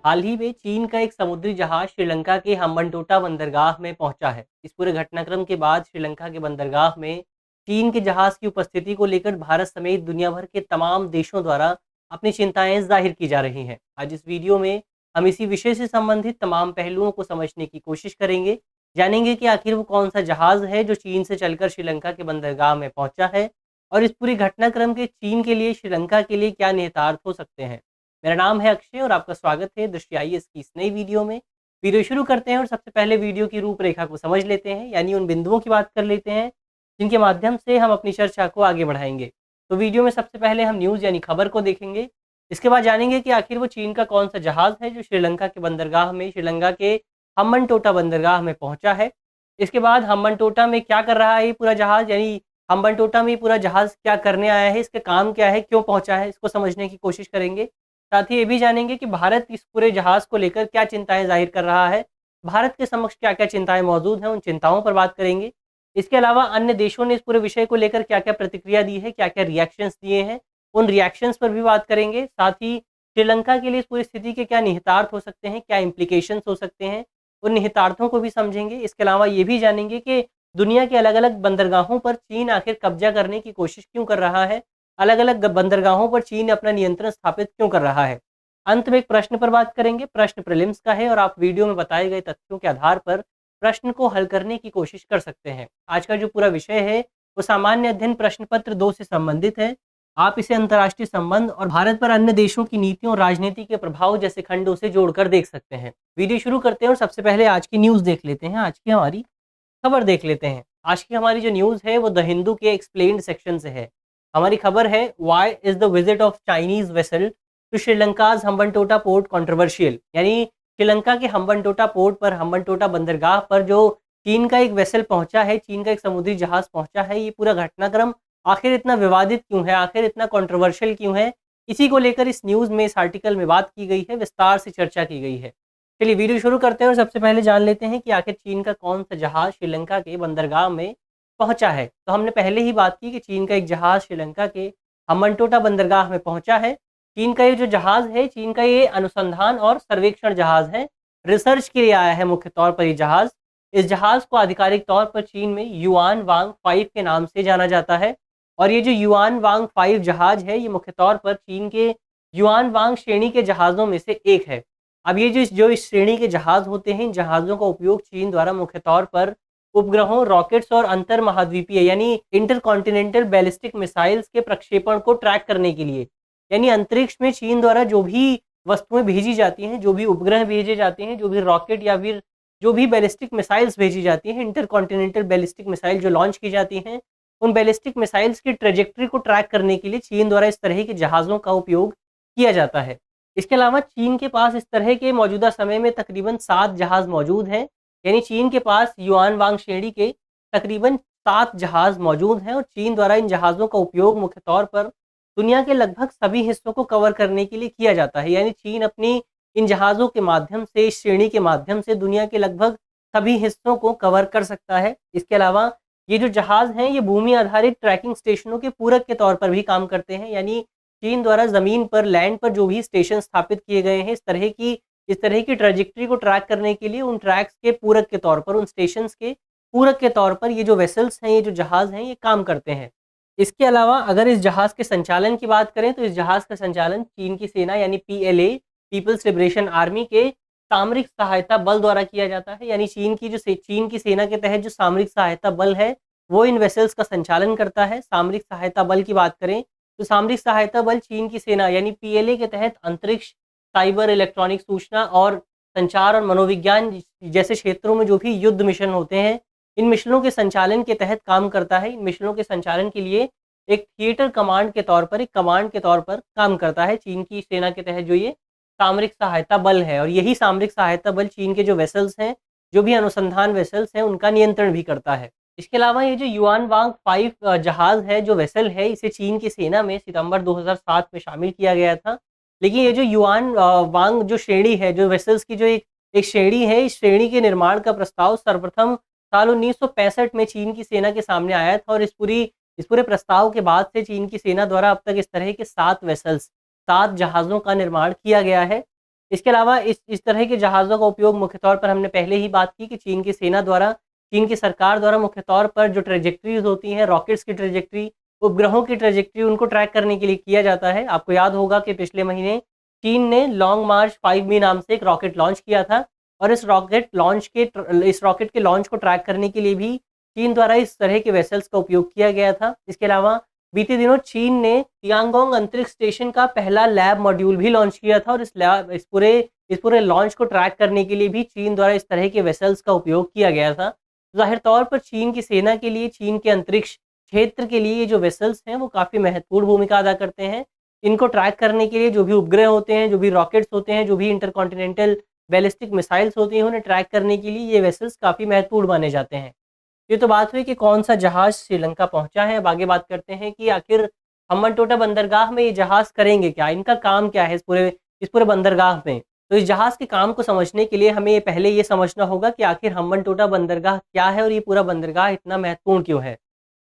हाल ही में चीन का एक समुद्री जहाज श्रीलंका के हम्बनटोटा बंदरगाह में पहुंचा है। इस पूरे घटनाक्रम के बाद श्रीलंका के बंदरगाह में चीन के जहाज की उपस्थिति को लेकर भारत समेत दुनिया भर के तमाम देशों द्वारा अपनी चिंताएं जाहिर की जा रही हैं। आज इस वीडियो में हम इसी विषय से संबंधित तमाम पहलुओं को समझने की कोशिश करेंगे। जानेंगे कि आखिर वो कौन सा जहाज है जो चीन से चलकर श्रीलंका के बंदरगाह में पहुंचा है और इस पूरी घटनाक्रम के चीन के लिए, श्रीलंका के लिए क्या निहितार्थ हो सकते हैं। मेरा नाम है अक्षय और आपका स्वागत है दृष्टि आईएएस की इस नई वीडियो में। वीडियो शुरू करते हैं और सबसे पहले वीडियो की रूपरेखा को समझ लेते हैं, यानी उन बिंदुओं की बात कर लेते हैं जिनके माध्यम से हम अपनी चर्चा को आगे बढ़ाएंगे। तो वीडियो में सबसे पहले हम न्यूज़ यानी खबर को देखेंगे। इसके बाद जानेंगे कि आखिर वो चीन का कौन सा जहाज़ है जो श्रीलंका के बंदरगाह में, श्रीलंका के हम्बनटोटा बंदरगाह में पहुंचा है। इसके बाद हम्बनटोटा में क्या कर रहा है ये पूरा जहाज़, यानी हम्बनटोटा में पूरा जहाज़ क्या करने आया है, इसके काम क्या है, क्यों पहुंचा है, इसको समझने की कोशिश करेंगे। साथ ही ये भी जानेंगे कि भारत इस पूरे जहाज़ को लेकर क्या चिंताएं जाहिर कर रहा है, भारत के समक्ष क्या-क्या चिंताएं मौजूद हैं, उन चिंताओं पर बात करेंगे। इसके अलावा अन्य देशों ने इस पूरे विषय को लेकर क्या-क्या प्रतिक्रिया दी है, क्या-क्या रिएक्शंस दिए हैं, उन रिएक्शंस पर भी बात करेंगे। साथ ही श्रीलंका के लिए इस पूरी स्थिति के क्या निहितार्थ हो सकते हैं, क्या इम्प्लीकेशंस हो सकते हैं, उन निहितार्थों को भी समझेंगे। इसके अलावा ये भी जानेंगे कि दुनिया के अलग-अलग बंदरगाहों पर चीन आखिर कब्जा करने की कोशिश क्यों कर रहा है, अलग-अलग बंदरगाहों पर चीन अपना नियंत्रण स्थापित क्यों कर रहा है। अंत में एक प्रश्न पर बात करेंगे, प्रश्न प्रीलिम्स का है और आप वीडियो में बताए गए तथ्यों के आधार पर प्रश्न को हल करने की कोशिश कर सकते हैं। आज का जो पूरा विषय है वो सामान्य अध्ययन प्रश्न पत्र 2 से संबंधित है। आप इसे अंतर्राष्ट्रीय संबंध और भारत पर अन्य देशों की नीतियों और राजनीति के प्रभाव जैसे खंडों से जोड़कर देख सकते हैं। वीडियो शुरू करते हैं और सबसे पहले आज की न्यूज़ देख लेते हैं, आज की हमारी खबर देख लेते हैं। आज की हमारी जो न्यूज़ है वो द हिंदू के एक्सप्लेन्ड सेक्शन से है। हमारी खबर है, why is the visit of Chinese vessel to Sri Lanka's Hambantota port controversial, यानी श्रीलंका के हम्बनटोटा पोर्ट पर, हम्बनटोटा बंदरगाह पर जो चीन का एक वेसल पहुंचा है, चीन का एक समुद्री जहाज पहुंचा है, ये पूरा घटनाक्रम आखिर इतना विवादित क्यों है, आखिर इतना कंट्रोवर्शियल क्यों है, इसी को लेकर इस न्यूज़ में, इस आर्टिकल में बात की गई है, विस्तार से चर्चा की गई है। चलिए वीडियो शुरू करते हैं और सबसे पहले जान लेते हैं कि आखिर चीन का कौन सा जहाज श्रीलंका के बंदरगाह में पहुंचा है। तो हमने पहले ही बात की कि चीन का एक जहाज श्रीलंका के हम्बनटोटा बंदरगाह में पहुंचा है। चीन का ये जो जहाज है, चीन का ये अनुसंधान और सर्वेक्षण जहाज है, रिसर्च के लिए आया है मुख्य तौर पर ये जहाज। इस जहाज को आधिकारिक तौर पर चीन में युआन वांग 5 के नाम से जाना जाता है और ये जो युआन वांग 5 जहाज है, ये मुख्य तौर पर चीन के युआन वांग श्रेणी के जहाज़ों में से एक है। अब ये जो इस श्रेणी के जहाज़ होते हैं, इन जहाज़ों का उपयोग चीन द्वारा मुख्य तौर पर उपग्रहों, रॉकेट्स और अंतर महाद्वीपीय यानी इंटरकॉन्टिनेंटल बैलिस्टिक मिसाइल्स के प्रक्षेपण को ट्रैक करने के लिए, यानी अंतरिक्ष में चीन द्वारा जो भी वस्तुएं भेजी जाती हैं, जो भी उपग्रह भेजे जाते हैं, जो भी रॉकेट या फिर जो भी बैलिस्टिक मिसाइल्स भेजी जाती हैं, इंटरकॉन्टिनेंटल बैलिस्टिक मिसाइल जो लॉन्च की जाती हैं, उन बैलिस्टिक मिसाइल्स की ट्रेजेक्ट्री को ट्रैक करने के लिए चीन द्वारा इस तरह के जहाज़ों का उपयोग किया जाता है। इसके अलावा चीन के पास इस तरह के मौजूदा समय में तकरीबन 7 जहाज़ मौजूद हैं, यानी चीन के पास युआन वांग श्रेणी के तकरीबन 7 जहाज़ मौजूद हैं और चीन द्वारा इन जहाज़ों का उपयोग मुख्य तौर पर दुनिया के लगभग सभी हिस्सों को कवर करने के लिए किया जाता है। यानी चीन अपनी इन जहाज़ों के माध्यम से, इस श्रेणी के माध्यम से दुनिया के लगभग सभी हिस्सों को कवर कर सकता है। इसके अलावा ये जो जहाज़ हैं, ये भूमि आधारित ट्रैकिंग स्टेशनों के पूरक के तौर पर भी काम करते हैं, यानी चीन द्वारा ज़मीन पर, लैंड पर जो भी स्टेशन स्थापित किए गए हैं, इस तरह की ट्रैजेक्टरी को ट्रैक करने के लिए उन ट्रैक्स के पूरक के तौर पर, उन स्टेशंस के पूरक के तौर पर ये जो वेसल्स हैं, ये जो जहाज़ हैं, ये काम करते हैं। इसके अलावा अगर इस जहाज़ के संचालन की बात करें तो इस जहाज़ का संचालन चीन की सेना यानी पीएलए, पीपल्स लिबरेशन आर्मी के सामरिक सहायता बल द्वारा किया जाता है। यानी चीन की सेना के तहत जो सामरिक सहायता बल है, वो इन वेसल्स का संचालन करता है। सामरिक सहायता बल की बात करें तो सामरिक सहायता बल चीन की सेना यानी पीएलए के तहत अंतरिक्ष, साइबर, इलेक्ट्रॉनिक सूचना और संचार और मनोविज्ञान जैसे क्षेत्रों में जो भी युद्ध मिशन होते हैं, इन मिशनों के संचालन के तहत काम करता है। इन मिशनों के संचालन के लिए एक थिएटर कमांड के तौर पर, एक कमांड के तौर पर काम करता है चीन की सेना के तहत जो ये सामरिक सहायता बल है। और यही सामरिक सहायता बल चीन के जो वेसल्स हैं, जो भी अनुसंधान वेसल्स हैं, उनका नियंत्रण भी करता है। इसके अलावा ये जो युआन वांग 5 जहाज़ है, जो वेसल है, इसे चीन की सेना में सितंबर 2007 में शामिल किया गया था। लेकिन ये जो युआन वांग जो श्रेणी है, जो वेसल्स की जो एक श्रेणी है, इस श्रेणी के निर्माण का प्रस्ताव सर्वप्रथम साल 1965 में चीन की सेना के सामने आया था और इस पूरे प्रस्ताव के बाद से चीन की सेना द्वारा अब तक इस तरह के 7 वेसल्स, 7 जहाज़ों का निर्माण किया गया है। इसके अलावा इस तरह के जहाज़ों का उपयोग मुख्य तौर पर हमने पहले ही बात की कि चीन की सेना द्वारा, चीन की सरकार द्वारा मुख्य तौर पर जो ट्रेजेक्टरीज़ होती हैं, रॉकेट्स की ट्रेजेक्टरी, उपग्रहों की ट्रेजेक्टरी, उनको ट्रैक करने के लिए किया जाता है। आपको याद होगा कि पिछले महीने चीन ने लॉन्ग मार्च 5B नाम से एक रॉकेट लॉन्च किया था और इस रॉकेट के लॉन्च को ट्रैक करने के लिए भी चीन द्वारा इस तरह के वेसल्स का उपयोग किया गया था। इसके अलावा बीते दिनों चीन ने तियांगोंग अंतरिक्ष स्टेशन का पहला लैब मॉड्यूल भी लॉन्च किया था और इस पूरे लॉन्च को ट्रैक करने के लिए भी चीन द्वारा इस तरह के वेसल्स का उपयोग किया गया था। ज़ाहिर तौर पर चीन की सेना के लिए, चीन के अंतरिक्ष क्षेत्र के लिए ये जो वेसल्स हैं वो काफ़ी महत्वपूर्ण भूमिका अदा करते हैं। इनको ट्रैक करने के लिए जो भी उपग्रह होते हैं, जो भी रॉकेट्स होते हैं, जो भी इंटरकॉन्टिनेंटल बैलिस्टिक मिसाइल्स होती हैं, उन्हें ट्रैक करने के लिए ये वेसल्स काफ़ी महत्वपूर्ण माने जाते हैं। ये तो बात हुई कि कौन-सा जहाज़ श्रीलंका पहुँचा है। अब आगे बात करते हैं कि आखिर हम्बनटोटा बंदरगाह में ये जहाज़ करेंगे क्या? इनका काम क्या है इस पूरे बंदरगाह में? तो इस जहाज़ के काम को समझने के लिए हमें पहले ये समझना होगा कि आखिर हम्बनटोटा बंदरगाह क्या है और ये पूरा बंदरगाह इतना महत्वपूर्ण क्यों है?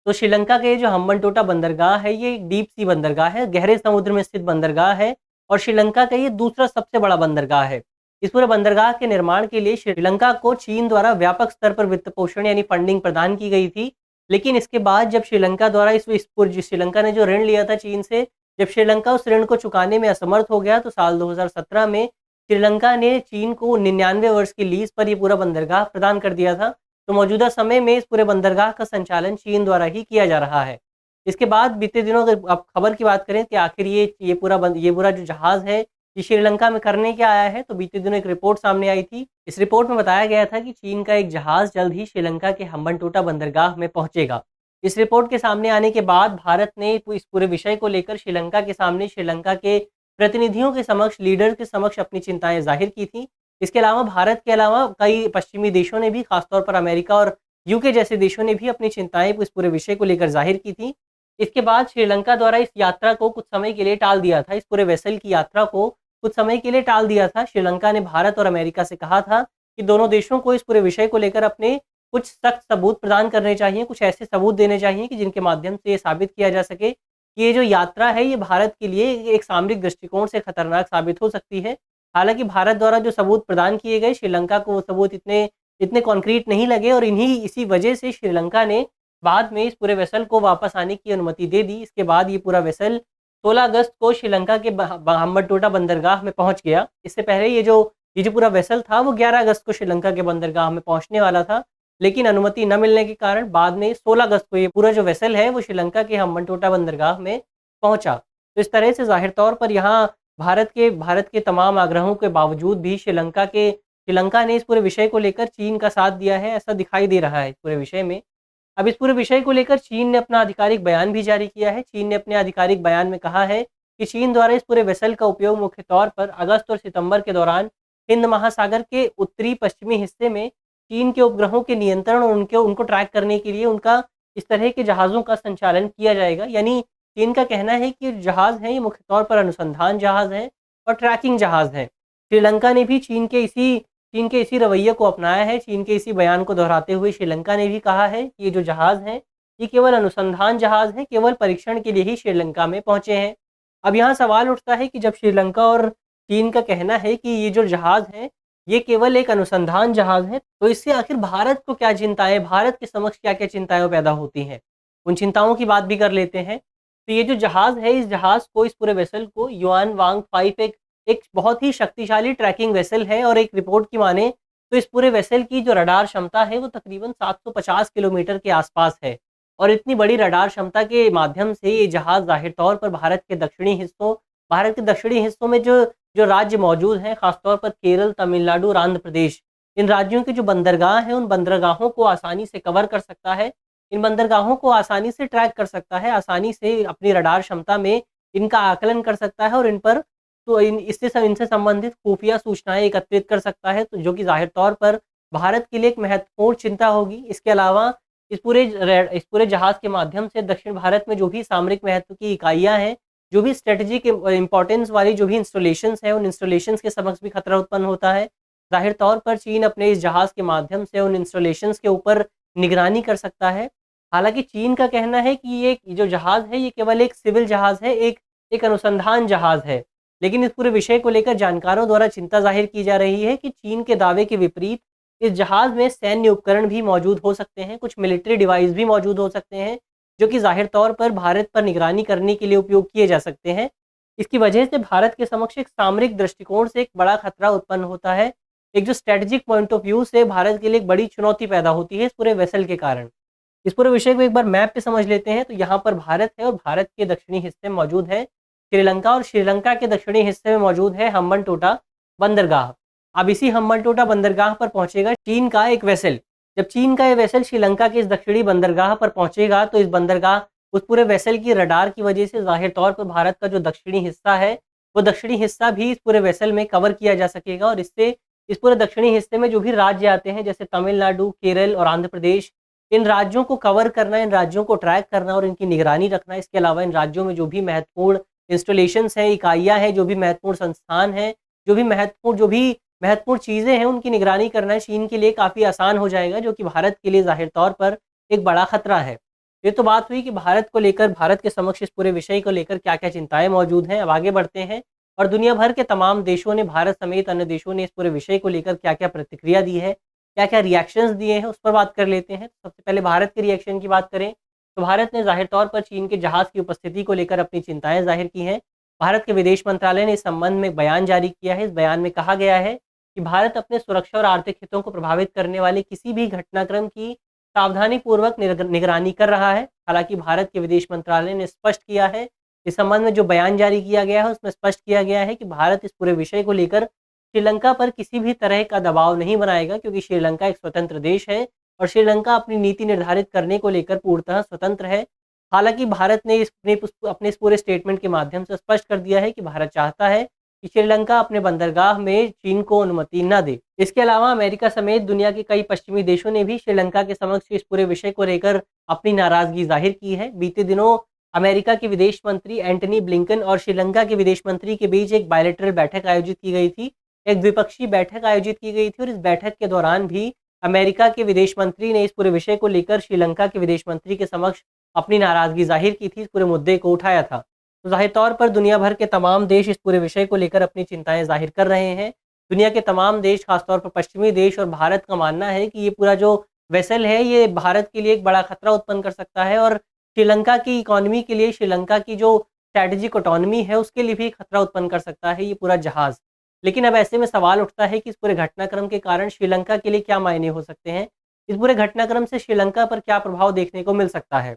तो श्रीलंका का ये जो हम्बनटोटा बंदरगाह है, ये एक डीप सी बंदरगाह है, गहरे समुद्र में स्थित बंदरगाह है और श्रीलंका का ये दूसरा सबसे बड़ा बंदरगाह है। इस पूरे बंदरगाह के निर्माण के लिए श्रीलंका को चीन द्वारा व्यापक स्तर पर वित्त पोषण यानी फंडिंग प्रदान की गई थी। लेकिन इसके बाद जब श्रीलंका द्वारा श्रीलंका ने जो ऋण लिया था चीन से, जब श्रीलंका उस ऋण को चुकाने में असमर्थ हो गया तो साल 2017 में श्रीलंका ने चीन को 99 वर्ष की लीज़ पर ये पूरा बंदरगाह प्रदान कर दिया था। तो मौजूदा समय में इस पूरे बंदरगाह का संचालन चीन द्वारा ही किया जा रहा है। इसके बाद बीते दिनों अगर आप खबर की बात करें कि आखिर ये पूरा जो जहाज़ है, ये श्रीलंका में करने क्या आया है, तो बीते दिनों एक रिपोर्ट सामने आई थी। इस रिपोर्ट में बताया गया था कि चीन का एक जहाज़ जल्द ही श्रीलंका के हम्बनटोटा बंदरगाह में पहुँचेगा। इस रिपोर्ट के सामने आने के बाद भारत ने इस पूरे विषय को लेकर श्रीलंका के प्रतिनिधियों के समक्ष, लीडर के समक्ष अपनी चिंताएँ ज़ाहिर की थी। इसके अलावा भारत के अलावा कई पश्चिमी देशों ने भी, खासतौर पर अमेरिका और यूके जैसे देशों ने भी अपनी चिंताएँ इस पूरे विषय को लेकर ज़ाहिर की थी। इसके बाद श्रीलंका द्वारा इस यात्रा को कुछ समय के लिए टाल दिया था। इस पूरे वेसल की यात्रा को कुछ समय के लिए टाल दिया था। श्रीलंका ने भारत और अमेरिका से कहा था कि दोनों देशों को इस पूरे विषय को लेकर अपने कुछ सख्त सबूत प्रदान करने चाहिए, कुछ ऐसे सबूत देने चाहिए कि जिनके माध्यम से ये साबित किया जा सके कि ये जो यात्रा है ये भारत के लिए एक सामरिक दृष्टिकोण से खतरनाक साबित हो सकती है। हालाँकि भारत द्वारा जो सबूत प्रदान किए गए, श्रीलंका को वो सबूत इतने कॉन्क्रीट नहीं लगे और इसी वजह से श्रीलंका ने बाद में इस पूरे वेसल को वापस आने की अनुमति दे दी। इसके बाद ये पूरा वेसल 16 अगस्त को श्रीलंका के हम्बनटोटा बंदरगाह में पहुंच गया। इससे पहले ये जो पूरा वेसल था वो 11 अगस्त को श्रीलंका के बंदरगाह में पहुंचने वाला था, लेकिन अनुमति न मिलने के कारण बाद में 16 अगस्त को ये पूरा जो वेसल है वो श्रीलंका के हम्बनटोटा बंदरगाह में पहुंचा। तो इस तरह से ज़ाहिर तौर पर यहाँ भारत के तमाम आग्रहों के बावजूद भी श्रीलंका ने इस पूरे विषय को लेकर चीन का साथ दिया है, ऐसा दिखाई दे रहा है इस पूरे विषय में। अब इस पूरे विषय को लेकर चीन ने अपना आधिकारिक बयान भी जारी किया है। चीन ने अपने आधिकारिक बयान में कहा है कि चीन द्वारा इस पूरे वेसल का उपयोग मुख्य तौर पर अगस्त और सितंबर के दौरान हिंद महासागर के उत्तरी पश्चिमी हिस्से में चीन के उपग्रहों के नियंत्रण और उनको ट्रैक करने के लिए उनका इस तरह के जहाज़ों का संचालन किया जाएगा। यानी चीन का कहना है कि जहाज़ हैं ये मुख्य तौर पर अनुसंधान जहाज़ हैं और ट्रैकिंग जहाज़ हैं। श्रीलंका ने भी चीन के इसी रवैये को अपनाया है। चीन के इसी बयान को दोहराते हुए श्रीलंका ने भी कहा है कि ये जो जहाज़ हैं ये केवल अनुसंधान जहाज़ हैं, केवल परीक्षण के लिए ही श्रीलंका में पहुँचे हैं। अब यहाँ सवाल उठता है कि जब श्रीलंका और चीन का कहना है कि ये जो जहाज़ हैं ये केवल एक अनुसंधान जहाज़ है, तो इससे आखिर भारत को क्या चिंताएँ, भारत के समक्ष क्या-क्या चिंताएँ पैदा होती हैं? उन चिंताओं की बात भी कर लेते हैं। तो ये जो जहाज़ है, इस जहाज़ को, इस पूरे वेसल को युआन वांग 5 एक बहुत ही शक्तिशाली ट्रैकिंग वेसल है और एक रिपोर्ट की माने तो इस पूरे वेसल की जो रडार क्षमता है वो तकरीबन 750 किलोमीटर के आसपास है। और इतनी बड़ी रडार क्षमता के माध्यम से ये जहाज़ ज़ाहिर तौर पर भारत के दक्षिणी हिस्सों में जो राज्य मौजूद हैं, ख़ासतौर पर केरल, तमिलनाडु और आंध्र प्रदेश, इन राज्यों के जो बंदरगाह हैं, उन बंदरगाहों को आसानी से कवर कर सकता है। इन बंदरगाहों को आसानी से ट्रैक कर सकता है, आसानी से अपनी रडार क्षमता में इनका आकलन कर सकता है और इनसे संबंधित खुफिया सूचनाएँ एकत्रित कर सकता है, तो जो कि ज़ाहिर तौर पर भारत के लिए एक महत्वपूर्ण चिंता होगी। इसके अलावा इस पूरे जहाज़ के माध्यम से दक्षिण भारत में जो भी सामरिक महत्व की इकाइयाँ हैं, जो भी स्ट्रेटेजिक इम्पोर्टेंस वाली जो भी इंस्टॉलेशंस हैं, उन इंस्टॉलेशंस के समक्ष भी खतरा उत्पन्न होता है। ज़ाहिर तौर पर चीन अपने इस जहाज़ के माध्यम से उन इंस्टॉलेशंस के ऊपर निगरानी कर सकता है। हालाँकि चीन का कहना है कि ये जो जहाज़ है, ये केवल एक सिविल जहाज़ है, एक अनुसंधान जहाज़ है। लेकिन इस पूरे विषय को लेकर जानकारों द्वारा चिंता जाहिर की जा रही है कि चीन के दावे के विपरीत इस जहाज़ में सैन्य उपकरण भी मौजूद हो सकते हैं, कुछ मिलिट्री डिवाइस भी मौजूद हो सकते हैं, जो कि ज़ाहिर तौर पर भारत पर निगरानी करने के लिए उपयोग किए जा सकते हैं। इसकी वजह से भारत के समक्ष एक सामरिक दृष्टिकोण से एक बड़ा खतरा उत्पन्न होता है। एक जो स्ट्रैटेजिक पॉइंट ऑफ व्यू से भारत के लिए एक बड़ी चुनौती पैदा होती है इस पूरे वेसल के कारण। इस पूरे विषय को एक बार मैप पे समझ लेते हैं, तो यहाँ पर भारत है और भारत के दक्षिणी हिस्से में मौजूद है श्रीलंका, और श्रीलंका के दक्षिणी हिस्से में मौजूद है हम्बनटोटा बंदरगाह। अब इसी हम्बनटोटा बंदरगाह पर पहुंचेगा चीन का एक वेसल। जब चीन का ये वेसल श्रीलंका के इस दक्षिणी बंदरगाह पर पहुंचेगा, तो इस बंदरगाह उस पूरे वेसल की रडार की वजह से ज़ाहिर तौर पर भारत का जो दक्षिणी हिस्सा है, वो दक्षिणी हिस्सा भी इस पूरे वेसल में कवर किया जा सकेगा, और इससे इस पूरे दक्षिणी हिस्से में जो भी राज्य आते हैं जैसे तमिलनाडु, केरल और आंध्र प्रदेश, इन राज्यों को कवर करना, इन राज्यों को ट्रैक करना और इनकी निगरानी रखना। इसके अलावा इन राज्यों में जो भी महत्वपूर्ण इंस्टॉलेशंस हैं, इकाइयाँ हैं, जो भी महत्वपूर्ण संस्थान हैं, जो भी महत्वपूर्ण चीज़ें हैं, उनकी निगरानी करना चीन के लिए काफ़ी आसान हो जाएगा, जो कि भारत के लिए ज़ाहिर तौर पर एक बड़ा खतरा है। ये तो बात हुई कि भारत को लेकर, भारत के समक्ष इस पूरे विषय को लेकर क्या-क्या चिंताएँ मौजूद हैं। अब आगे बढ़ते हैं और दुनिया भर के तमाम देशों ने, भारत समेत अन्य देशों ने इस पूरे विषय को लेकर क्या-क्या प्रतिक्रिया दी है, क्या-क्या रिएक्शंस दिए हैं, उस पर बात कर लेते हैं। सबसे पहले भारत के रिएक्शन की बात करें, तो भारत ने ज़ाहिर तौर पर चीन के जहाज़ की उपस्थिति को लेकर अपनी चिंताएँ ज़ाहिर की हैं। भारत के विदेश मंत्रालय ने इस संबंध में एक बयान जारी किया है। इस बयान में कहा गया है कि भारत अपने सुरक्षा और आर्थिक हितों को प्रभावित करने वाले किसी भी घटनाक्रम की सावधानीपूर्वक निगरानी कर रहा है। हालाँकि भारत के विदेश मंत्रालय ने स्पष्ट किया है, इस संबंध में जो बयान जारी किया गया है उसमें स्पष्ट किया गया है कि भारत इस पूरे विषय को लेकर श्रीलंका पर किसी भी तरह का दबाव नहीं बनाएगा, क्योंकि श्रीलंका एक स्वतंत्र देश है और श्रीलंका अपनी नीति निर्धारित करने को लेकर पूर्णतः स्वतंत्र है। हालाँकि भारत ने अपने इस पूरे स्टेटमेंट के माध्यम से स्पष्ट कर दिया है कि भारत चाहता है कि श्रीलंका अपने बंदरगाह में चीन को अनुमति न दे। इसके अलावा अमेरिका समेत दुनिया के कई पश्चिमी देशों ने भी श्रीलंका के समक्ष इस पूरे विषय को लेकर अपनी नाराज़गी ज़ाहिर की है। बीते दिनों अमेरिका के विदेश मंत्री एंटनी ब्लिंकन और श्रीलंका के विदेश मंत्री के बीच एक बायलैटरल बैठक आयोजित की गई थी। एक द्विपक्षीय बैठक आयोजित की गई थी और इस बैठक के दौरान भी अमेरिका के विदेश मंत्री ने इस पूरे विषय को लेकर श्रीलंका के विदेश मंत्री के समक्ष अपनी नाराज़गी ज़ाहिर की थी, इस पूरे मुद्दे को उठाया था। तो ज़ाहिर तौर पर दुनिया भर के तमाम देश इस पूरे विषय को लेकर अपनी चिंताएँ ज़ाहिर कर रहे हैं। दुनिया के तमाम देश, खासतौर पर पश्चिमी देश और भारत का मानना है कि ये पूरा जो वेसल है, ये भारत के लिए एक बड़ा खतरा उत्पन्न कर सकता है और श्रीलंका की इकॉनमी के लिए, श्रीलंका की जो स्ट्रैटेजिक ऑटोनॉमी है, उसके लिए भी खतरा उत्पन्न कर सकता है ये पूरा जहाज़। लेकिन अब ऐसे में सवाल उठता है कि इस पूरे घटनाक्रम के कारण श्रीलंका के लिए क्या मायने हो सकते हैं? इस पूरे घटनाक्रम से श्रीलंका पर क्या प्रभाव देखने को मिल सकता है?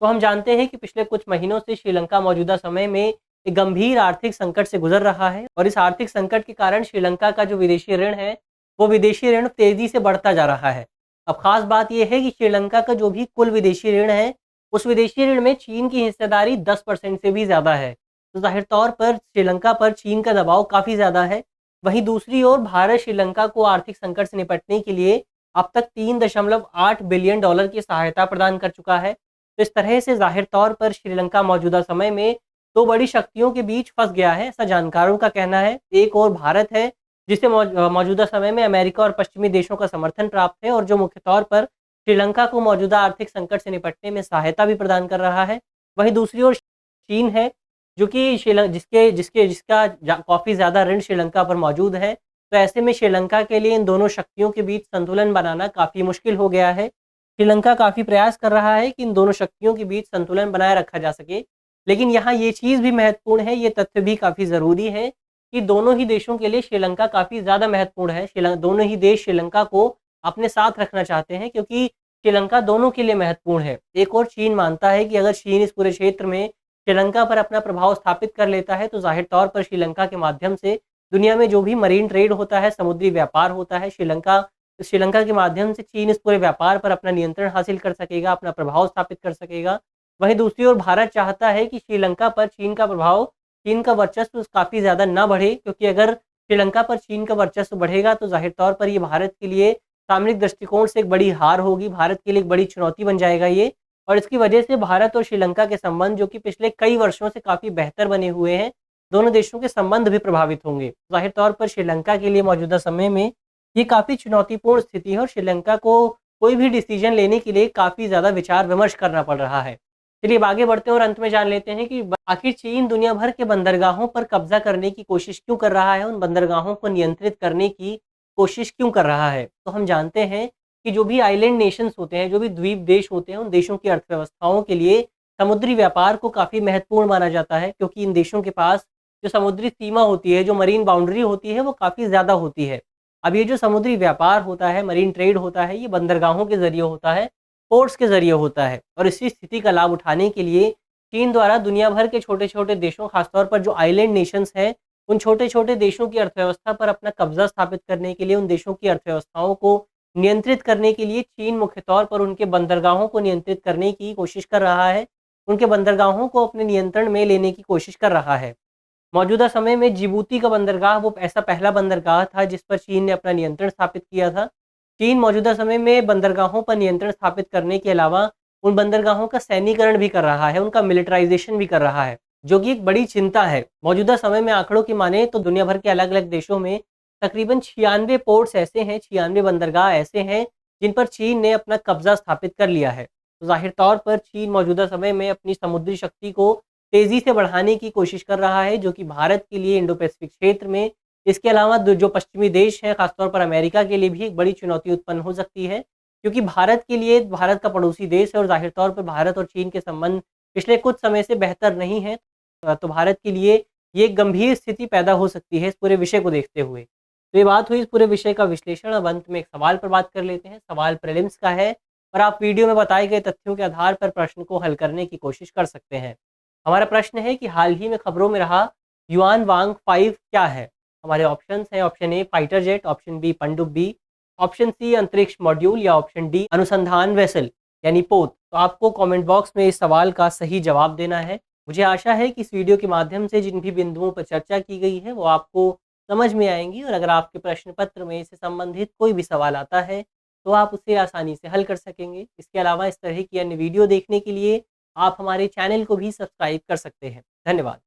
तो हम जानते हैं कि पिछले कुछ महीनों से श्रीलंका मौजूदा समय में एक गंभीर आर्थिक संकट से गुजर रहा है और इस आर्थिक संकट के कारण श्रीलंका का जो विदेशी ऋण है, वो विदेशी ऋण तेज़ी से बढ़ता जा रहा है। अब ख़ास बात यह है कि श्रीलंका का जो भी कुल विदेशी ऋण है, उस विदेशी ऋण में चीन की हिस्सेदारी 10% से भी ज़्यादा है। तो ज़ाहिर तौर पर श्रीलंका पर चीन का दबाव काफ़ी ज़्यादा है। वहीं दूसरी ओर भारत श्रीलंका को आर्थिक संकट से निपटने के लिए अब तक $3.8 बिलियन की सहायता प्रदान कर चुका है। तो इस तरह से ज़ाहिर तौर पर श्रीलंका मौजूदा समय में दो बड़ी शक्तियों के बीच फंस गया है, ऐसा जानकारों का कहना है। एक और भारत है, जिसे मौजूदा समय में अमेरिका और पश्चिमी देशों का समर्थन प्राप्त है और जो मुख्य तौर पर श्रीलंका को मौजूदा आर्थिक संकट से निपटने में सहायता भी प्रदान कर रहा है। वहीं दूसरी ओर चीन है, जो कि जिसका काफ़ी ज़्यादा ऋण श्रीलंका पर मौजूद है। तो ऐसे में श्रीलंका के लिए इन दोनों शक्तियों के बीच संतुलन बनाना काफ़ी मुश्किल हो गया है। श्रीलंका काफ़ी प्रयास कर रहा है कि इन दोनों शक्तियों के बीच संतुलन बनाए रखा जा सके, लेकिन यहाँ ये चीज़ भी महत्वपूर्ण है, ये तथ्य भी काफ़ी ज़रूरी है कि दोनों ही देशों के लिए श्रीलंका काफ़ी ज़्यादा महत्वपूर्ण है। दोनों ही देश श्रीलंका को अपने साथ रखना चाहते हैं, क्योंकि श्रीलंका दोनों के लिए महत्वपूर्ण है। एक और चीन मानता है कि अगर चीन इस पूरे क्षेत्र में श्रीलंका पर अपना प्रभाव स्थापित कर लेता है, तो ज़ाहिर तौर पर श्रीलंका के माध्यम से दुनिया में जो भी मरीन ट्रेड होता है, समुद्री व्यापार होता है, श्रीलंका के माध्यम से चीन इस पूरे व्यापार पर अपना नियंत्रण हासिल कर सकेगा, अपना प्रभाव स्थापित कर सकेगा। वहीं दूसरी ओर भारत चाहता है कि श्रीलंका पर चीन का प्रभाव, चीन का वर्चस्व काफ़ी ज़्यादा ना बढ़े, क्योंकि अगर श्रीलंका पर चीन का वर्चस्व बढ़ेगा तो ज़ाहिर तौर पर ये भारत के लिए सामरिक दृष्टिकोण से एक बड़ी हार होगी, भारत के लिए एक बड़ी चुनौती बन जाएगा ये। और इसकी वजह से भारत और श्रीलंका के संबंध, जो कि पिछले कई वर्षों से काफ़ी बेहतर बने हुए हैं, दोनों देशों के संबंध भी प्रभावित होंगे। ज़ाहिर तौर पर श्रीलंका के लिए मौजूदा समय में ये काफ़ी चुनौतीपूर्ण स्थिति है और श्रीलंका को कोई भी डिसीजन लेने के लिए काफ़ी ज़्यादा विचार विमर्श करना पड़ रहा है। चलिए अब आगे बढ़ते हैं और अंत में जान लेते हैं कि आखिर चीन दुनिया भर के बंदरगाहों पर कब्जा करने की कोशिश क्यों कर रहा है, उन बंदरगाहों को नियंत्रित करने की कोशिश क्यों कर रहा है। तो हम जानते हैं कि जो भी आइलैंड नेशंस होते हैं, जो भी द्वीप देश होते हैं, उन देशों की अर्थव्यवस्थाओं के लिए समुद्री व्यापार को काफ़ी महत्वपूर्ण माना जाता है, क्योंकि इन देशों के पास जो समुद्री सीमा होती है, जो मरीन बाउंड्री होती है, वो काफ़ी ज़्यादा होती है। अब ये जो समुद्री व्यापार होता है, मरीन ट्रेड होता है, ये बंदरगाहों के ज़रिए होता है, पोर्ट्स के ज़रिए होता है, और इसी स्थिति का लाभ उठाने के लिए चीन द्वारा दुनिया भर के छोटे-छोटे देशों, खासतौर पर जो आइलैंड नेशंस हैं, उन छोटे-छोटे देशों की अर्थव्यवस्था पर अपना कब्ज़ा स्थापित करने के लिए, उन देशों की अर्थव्यवस्थाओं को नियंत्रित करने के लिए चीन मुख्य तौर पर उनके बंदरगाहों को नियंत्रित करने की कोशिश कर रहा है। उनके बंदरगाहों को अपने नियंत्रण में लेने की कोशिश कर रहा है। मौजूदा समय में जिबूती का बंदरगाह वो ऐसा पहला बंदरगाह था जिस पर चीन ने अपना नियंत्रण स्थापित किया था। चीन मौजूदा समय में बंदरगाहों पर नियंत्रण स्थापित करने के अलावा उन बंदरगाहों का सैन्यीकरण भी कर रहा है, उनका मिलिटराइज़ेशन भी कर रहा है, जो कि एक बड़ी चिंता है। मौजूदा समय में आंकड़ों की माने तो दुनिया भर के अलग-अलग देशों में तकरीबन 96 पोर्ट्स ऐसे हैं, 96 बंदरगाह ऐसे हैं, जिन पर चीन ने अपना कब्ज़ा स्थापित कर लिया है। तो ज़ाहिर तौर पर चीन मौजूदा समय में अपनी समुद्री शक्ति को तेज़ी से बढ़ाने की कोशिश कर रहा है, जो कि भारत के लिए इंडो पैसिफिक क्षेत्र में, इसके अलावा जो पश्चिमी देश हैं, खासतौर पर अमेरिका के लिए भी एक बड़ी चुनौती उत्पन्न हो सकती है। क्योंकि भारत के लिए, भारत का पड़ोसी देश है और ज़ाहिर तौर पर भारत और चीन के संबंध पिछले कुछ समय से बेहतर नहीं हैं। तो भारत के लिए ये एक गंभीर स्थिति पैदा हो सकती है इस पूरे विषय को देखते हुए। तो ये बात हुई इस पूरे विषय का विश्लेषण। अब अंत में एक सवाल पर बात कर लेते हैं। सवाल प्रीलिम्स का है और आप वीडियो में बताए गए तथ्यों के आधार पर प्रश्न को हल करने की कोशिश कर सकते हैं। हमारा प्रश्न है कि हाल ही में खबरों में रहा युआन वांग 5 क्या है? हमारे ऑप्शंस हैं, option A fighter jet, option B पनडुब्बी, ऑप्शन सी अंतरिक्ष मॉड्यूल या ऑप्शन डी अनुसंधान वेसल यानी पोत। तो आपको कमेंट बॉक्स में इस सवाल का सही जवाब देना है। मुझे आशा है कि इस वीडियो के माध्यम से जिन भी बिंदुओं पर चर्चा की गई है वो आपको समझ में आएंगी, और अगर आपके प्रश्न पत्र में इससे संबंधित कोई भी सवाल आता है तो आप उसे आसानी से हल कर सकेंगे। इसके अलावा इस तरह की अन्य वीडियो देखने के लिए आप हमारे चैनल को भी सब्सक्राइब कर सकते हैं। धन्यवाद।